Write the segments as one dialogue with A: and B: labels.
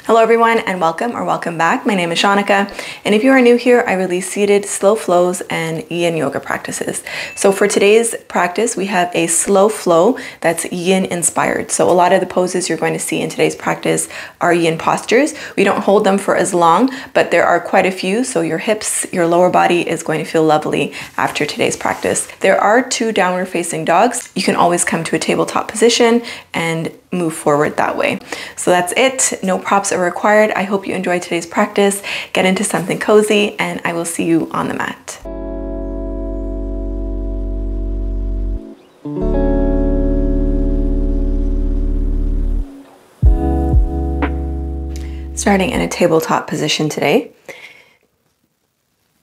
A: Hello everyone and welcome back. My name is Shanika, and if you are new here, I release seated, slow flows and yin yoga practices. So for today's practice, we have a slow flow that's yin inspired. So a lot of the poses you're going to see in today's practice are yin postures. We don't hold them for as long, but there are quite a few, so your hips, your lower body is going to feel lovely after today's practice. There are 2 downward facing dogs. You can always come to a tabletop position and move forward that way. So that's it. No props are required. I hope you enjoyed today's practice. Get into something cozy, and I will see you on the mat. Starting in a tabletop position today,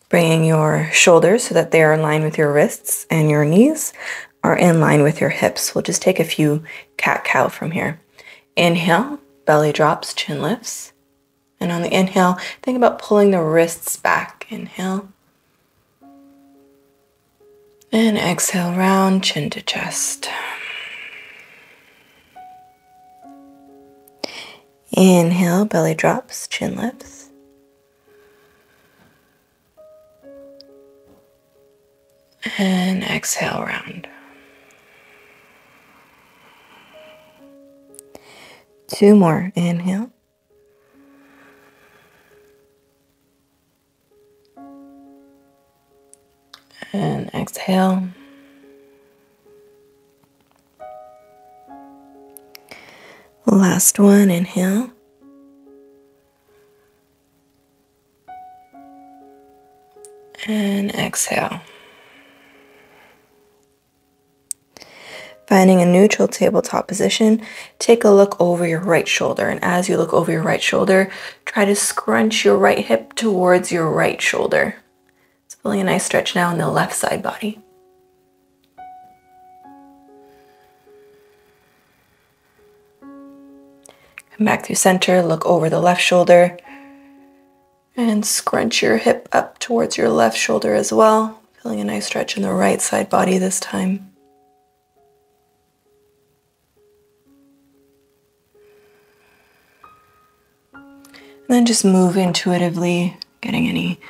A: bringing your shoulders so that they are in line with your wrists and your knees are in line with your hips. We'll just take a few cat-cow from here. Inhale, belly drops, chin lifts. And on the inhale, think about pulling the wrists back. Inhale. And exhale, round, chin to chest. Inhale, belly drops, chin lifts. And exhale, round. 2 more. Inhale. And exhale. Last one. Inhale. And exhale. Finding a neutral tabletop position, take a look over your right shoulder. And as you look over your right shoulder, try to scrunch your right hip towards your right shoulder. It's feeling a nice stretch now in the left side body. Come back through center, look over the left shoulder, and scrunch your hip up towards your left shoulder as well. Feeling a nice stretch in the right side body this time. And then just move intuitively, getting any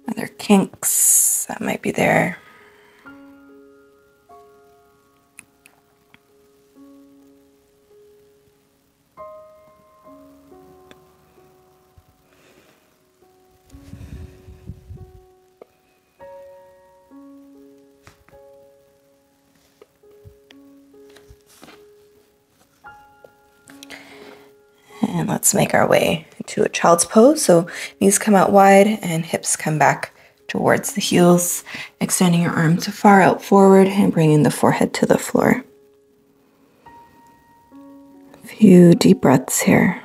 A: other kinks that might be there. And let's make our way to a child's pose. So knees come out wide and hips come back towards the heels, extending your arms far out forward and bringing the forehead to the floor. A few deep breaths here.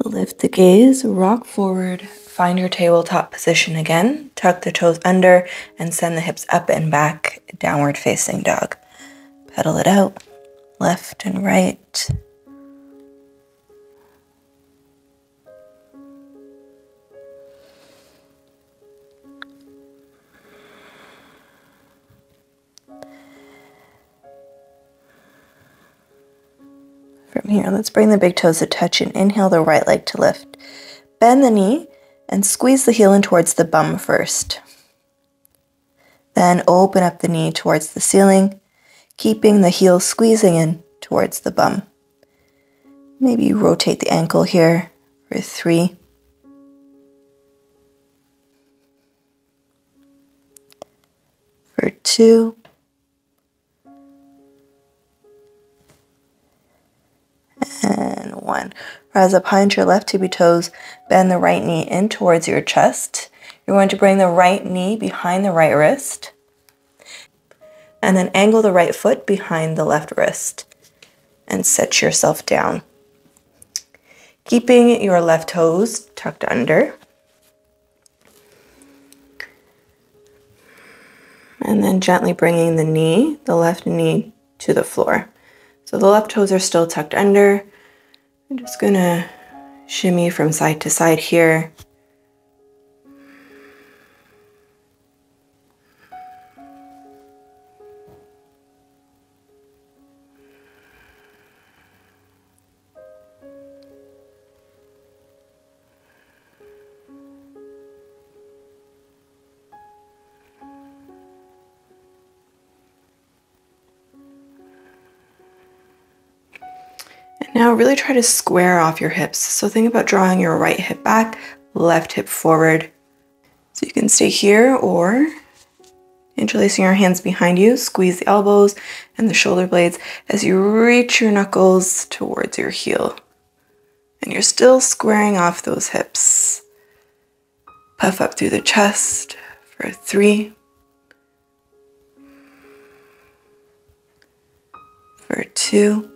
A: Lift the gaze, rock forward, find your tabletop position again, tuck the toes under and send the hips up and back, downward facing dog. Pedal it out, left and right. From here, let's bring the big toes to touch and inhale the right leg to lift. Bend the knee and squeeze the heel in towards the bum first. Then open up the knee towards the ceiling, keeping the heel squeezing in towards the bum. Maybe rotate the ankle here for 3. For 2. And 1. Rise up high into your left tippy toes. Bend the right knee in towards your chest. You're going to bring the right knee behind the right wrist. And then angle the right foot behind the left wrist. And set yourself down. keeping your left toes tucked under. And then gently bringing the left knee to the floor. So the left toes are still tucked under. I'm just gonna shimmy from side to side here. Now really try to square off your hips. So think about drawing your right hip back, left hip forward. So you can stay here or interlacing your hands behind you, squeeze the elbows and the shoulder blades as you reach your knuckles towards your heel. And you're still squaring off those hips. Puff up through the chest for 3, for 2,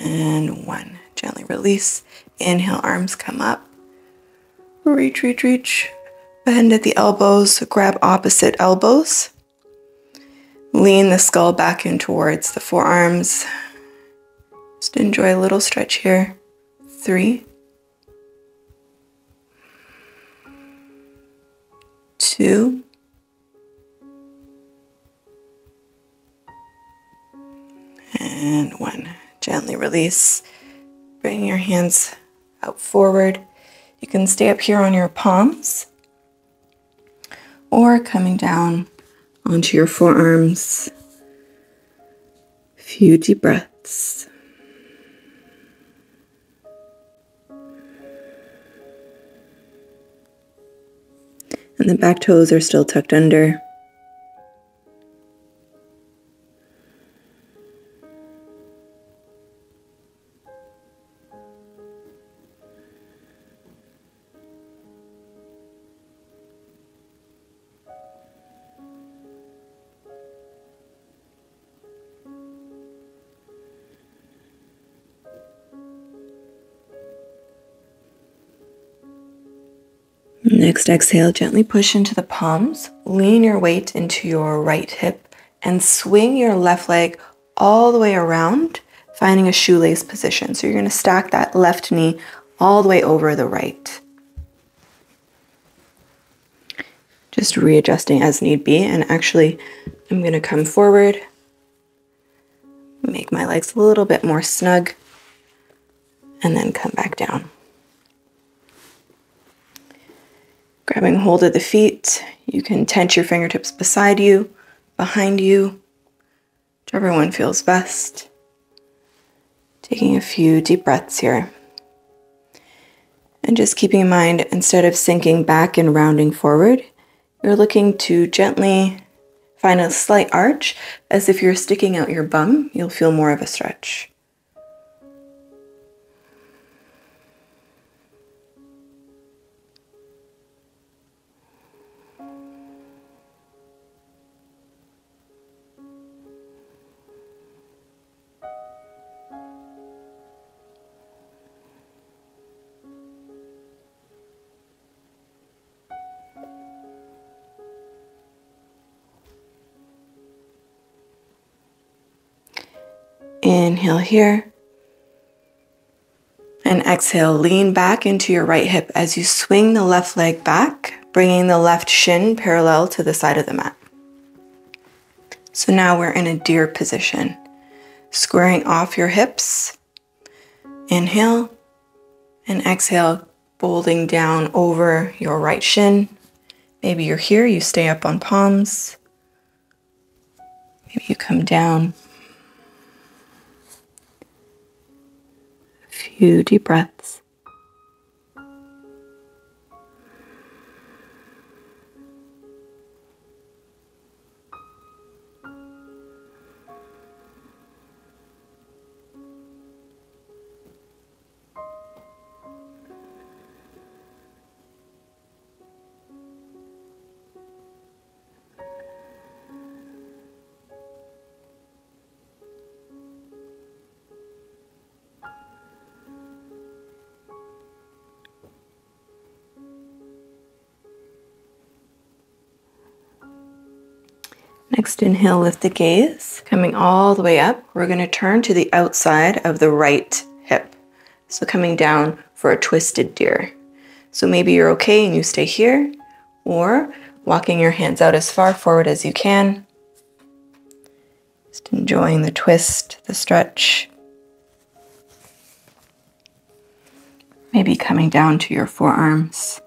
A: and 1. Gently release. Inhale, arms come up. Reach, reach, reach. Bend at the elbows, grab opposite elbows. Lean the skull back in towards the forearms. Just enjoy a little stretch here. 3, 2, and 1. Gently release. Bring your hands out forward. You can stay up here on your palms or coming down onto your forearms. A few deep breaths. And the back toes are still tucked under. Next exhale, gently push into the palms, lean your weight into your right hip, and swing your left leg all the way around, finding a shoelace position. So you're going to stack that left knee all the way over the right. Just readjusting as need be, and actually I'm going to come forward, make my legs a little bit more snug, and then come back down. Grabbing hold of the feet, you can tense your fingertips beside you, behind you, whichever one feels best. Taking a few deep breaths here. And just keeping in mind, instead of sinking back and rounding forward, you're looking to gently find a slight arch, as if you're sticking out your bum, you'll feel more of a stretch. Inhale here. And exhale, lean back into your right hip as you swing the left leg back, bringing the left shin parallel to the side of the mat. So now we're in a deer position. Squaring off your hips. Inhale and exhale, folding down over your right shin. Maybe you're here, you stay up on palms. Maybe you come down. A few deep breaths. Next, inhale, lift the gaze. Coming all the way up, we're going to turn to the outside of the right hip. So coming down for a twisted deer. So maybe you're okay and you stay here, or walking your hands out as far forward as you can. Just enjoying the twist, the stretch. Maybe coming down to your forearms.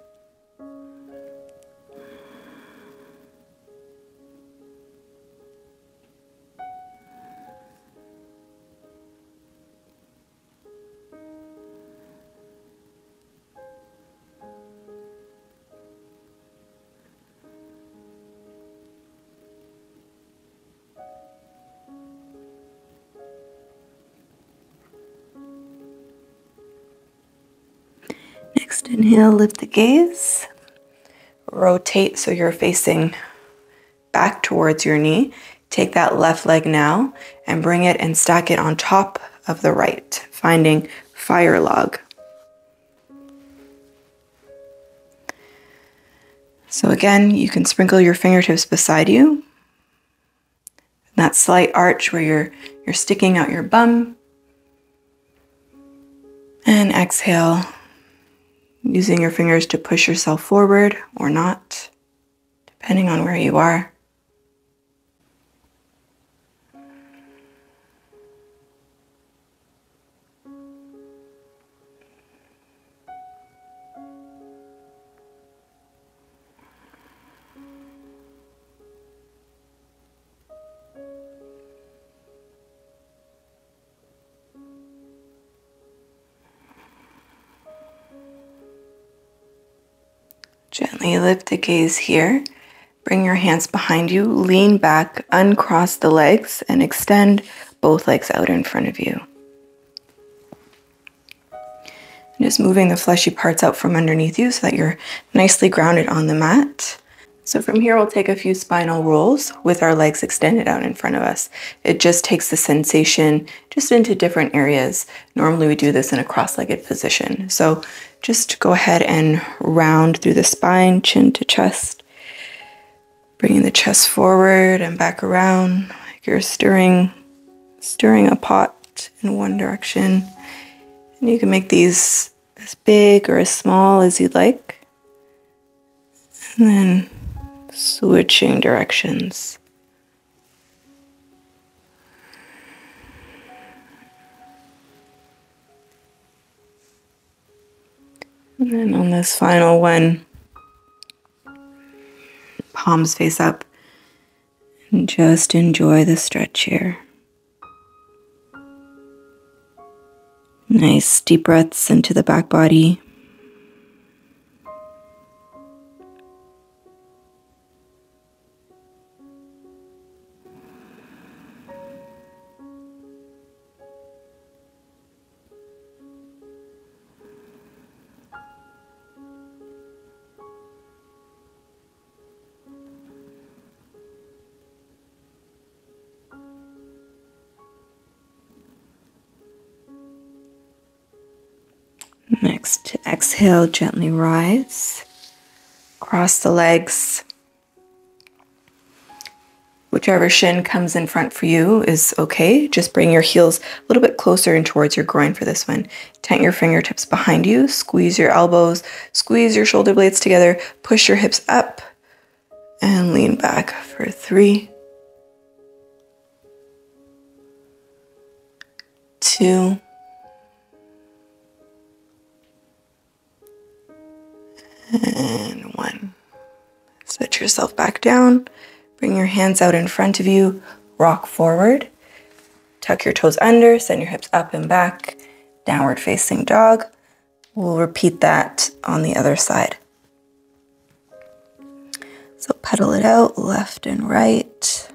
A: Next, inhale, lift the gaze. Rotate so you're facing back towards your knee. Take that left leg now and bring it and stack it on top of the right, finding fire log. So again, you can sprinkle your fingertips beside you. That slight arch where you're sticking out your bum. And exhale, using your fingers to push yourself forward or not, depending on where you are. Gently lift the gaze here. Bring your hands behind you, lean back, uncross the legs, and extend both legs out in front of you. Just moving the fleshy parts out from underneath you so that you're nicely grounded on the mat. So from here, we'll take a few spinal rolls with our legs extended out in front of us. It just takes the sensation just into different areas. Normally we do this in a cross-legged position. So just go ahead and round through the spine, chin to chest. Bringing the chest forward and back around like you're stirring a pot in one direction. And you can make these as big or as small as you'd like. And then switching directions. And then on this final one, palms face up, and just enjoy the stretch here. Nice deep breaths into the back body. Next, exhale, gently rise. Cross the legs. Whichever shin comes in front for you is okay. Just bring your heels a little bit closer in towards your groin for this one. Tent your fingertips behind you. Squeeze your elbows. Squeeze your shoulder blades together. Push your hips up. And lean back for 3, 2, and 1. Set yourself back down. Bring your hands out in front of you. Rock forward. Tuck your toes under. Send your hips up and back. Downward facing dog. We'll repeat that on the other side. So pedal it out left and right.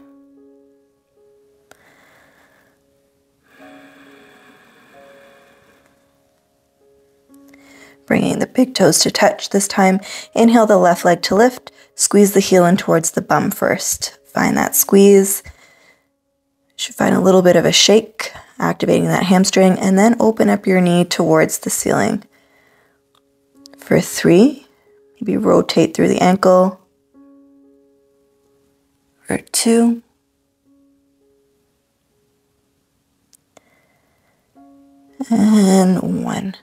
A: Bringing the big toes to touch this time. Inhale the left leg to lift. Squeeze the heel in towards the bum first. Find that squeeze. Should find a little bit of a shake, activating that hamstring, and then open up your knee towards the ceiling. For 3, maybe rotate through the ankle. For 2, And 1.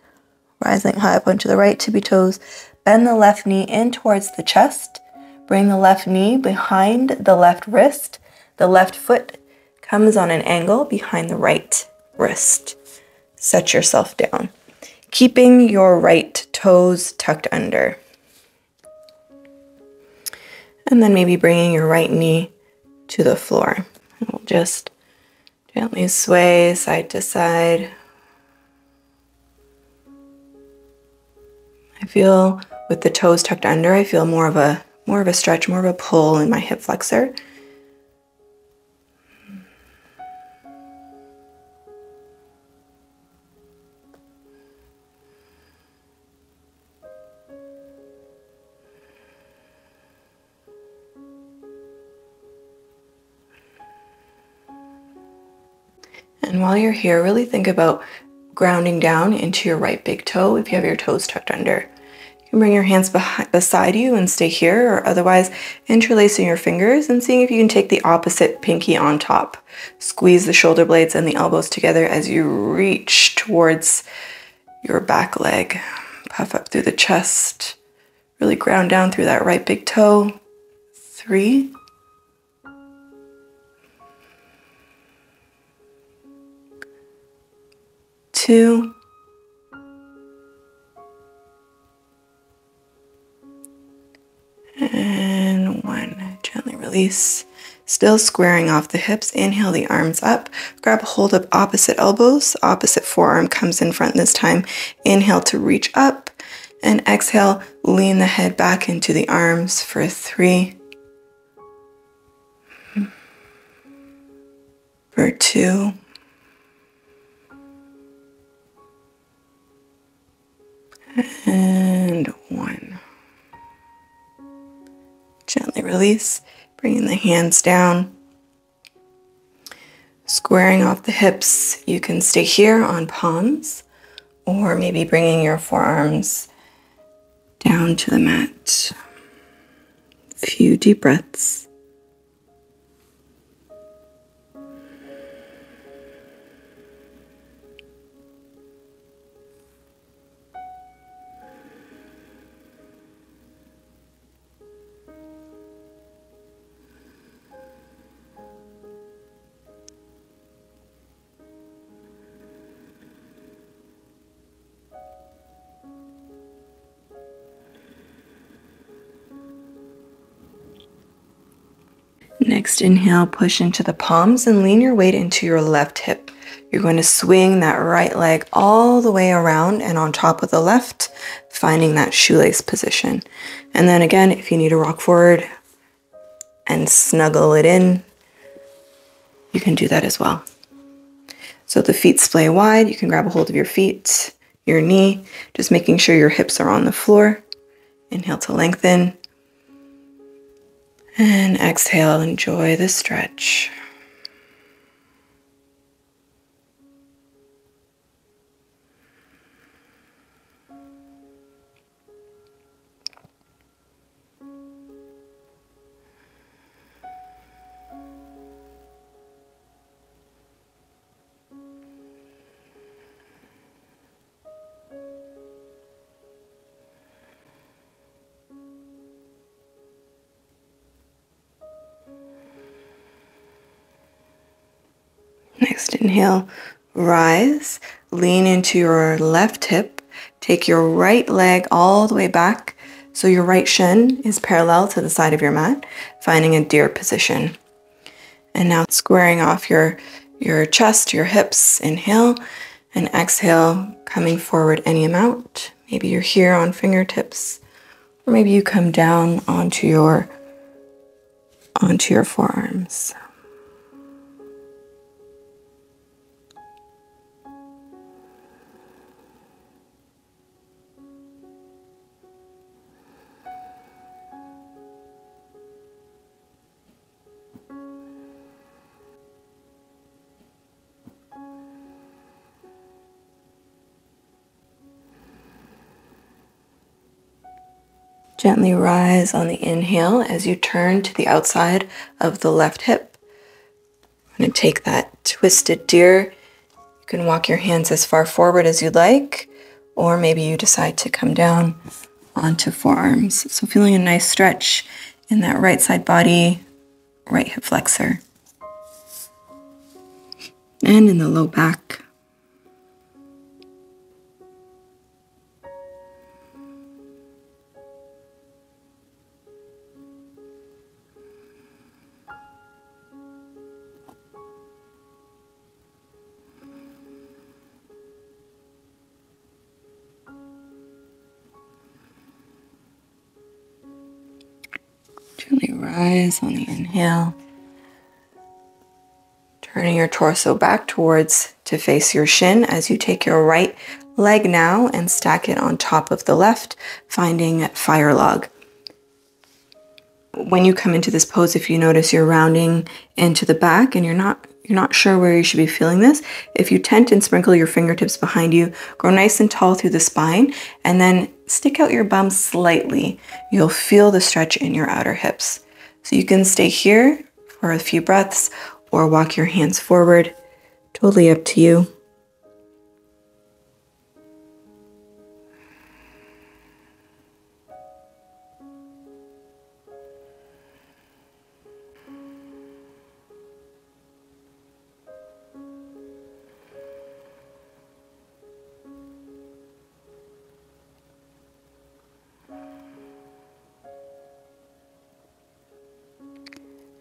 A: Rising high up onto the right tippy toes. Bend the left knee in towards the chest. Bring the left knee behind the left wrist. The left foot comes on an angle behind the right wrist. Set yourself down, keeping your right toes tucked under. And then maybe bringing your right knee to the floor. And we'll just gently sway side to side. I feel with the toes tucked under, I feel more of a stretch, more of a pull in my hip flexor. And while you're here, really think about grounding down into your right big toe if you have your toes tucked under. You can bring your hands beside you and stay here, or otherwise interlacing your fingers and seeing if you can take the opposite pinky on top. Squeeze the shoulder blades and the elbows together as you reach towards your back leg. Puff up through the chest. Really ground down through that right big toe. 3. 2. And 1. Gently release. Still squaring off the hips. Inhale the arms up. Grab a hold of opposite elbows. Opposite forearm comes in front this time. Inhale to reach up. And exhale, lean the head back into the arms for 3. For 2. And 1. Gently release, bringing the hands down, squaring off the hips. You can stay here on palms, or maybe bringing your forearms down to the mat. A few deep breaths. Next, inhale, push into the palms and lean your weight into your left hip. You're going to swing that right leg all the way around and on top of the left, finding that shoelace position. And then again, if you need to rock forward and snuggle it in, you can do that as well. So the feet splay wide. You can grab a hold of your feet, your knee, just making sure your hips are on the floor. Inhale to lengthen. And exhale, enjoy the stretch. Next, inhale, rise, lean into your left hip, take your right leg all the way back so your right shin is parallel to the side of your mat, finding a deer position. And now squaring off your chest, your hips, inhale, and exhale, coming forward any amount. Maybe you're here on fingertips, or maybe you come down onto your forearms. Gently rise on the inhale as you turn to the outside of the left hip. I'm going to take that twisted deer. You You can walk your hands as far forward as you'd like, or maybe you decide to come down onto forearms. So feeling a nice stretch in that right side body, right hip flexor, and in the low back. Gently rise on the inhale, turning your torso back towards to face your shin as you take your right leg now and stack it on top of the left, finding fire log. When you come into this pose, if you notice you're rounding into the back and you're not sure where you should be feeling this, if you tent and sprinkle your fingertips behind you, grow nice and tall through the spine, and then stick out your bum slightly, you'll feel the stretch in your outer hips. So you can stay here for a few breaths or walk your hands forward, totally up to you.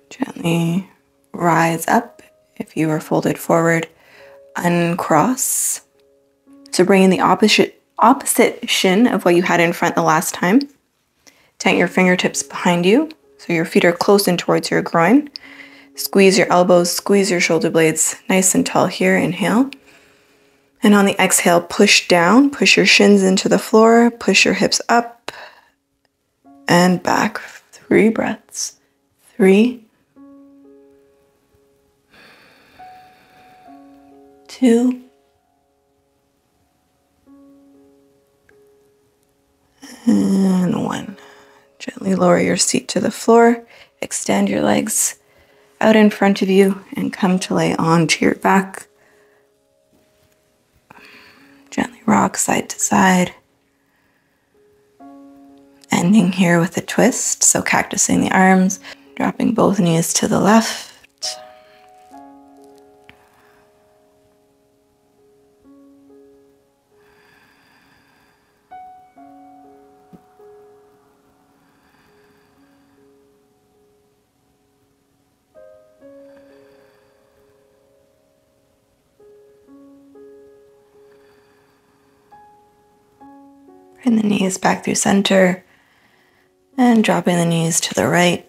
A: Gently rise up if you are folded forward, uncross. So bring in the opposite shin of what you had in front the last time. Tent your fingertips behind you so your feet are close in towards your groin. Squeeze your elbows, squeeze your shoulder blades nice and tall here. Inhale. And on the exhale, push down, push your shins into the floor, push your hips up and back. 3 breaths. 3, 2, and 1. Gently lower your seat to the floor, extend your legs out in front of you, and come to lay onto your back. Gently rock side to side, ending here with a twist, so cactusing the arms, dropping both knees to the left. Bring the knees back through center and dropping the knees to the right.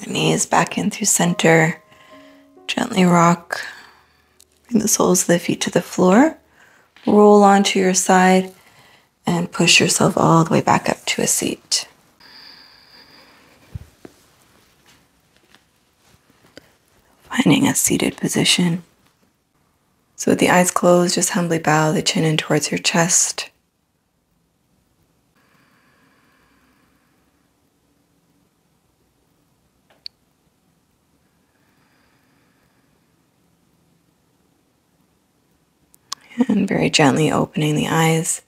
A: Knees back in through center. Gently rock. Bring the soles of the feet to the floor. Roll onto your side and push yourself all the way back up to a seat. Finding a seated position. So with the eyes closed, just humbly bow the chin in towards your chest. And very gently opening the eyes.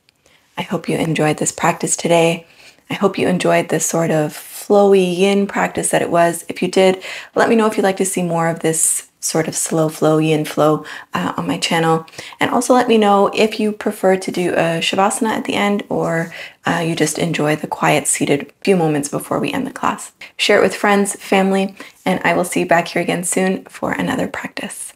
A: I hope you enjoyed this practice today. I hope you enjoyed this sort of flowy yin practice that it was. If you did, let me know if you'd like to see more of this sort of slow flow, yin flow on my channel. And also let me know if you prefer to do a shavasana at the end or you just enjoy the quiet seated few moments before we end the class. Share it with friends, family, and I will see you back here again soon for another practice.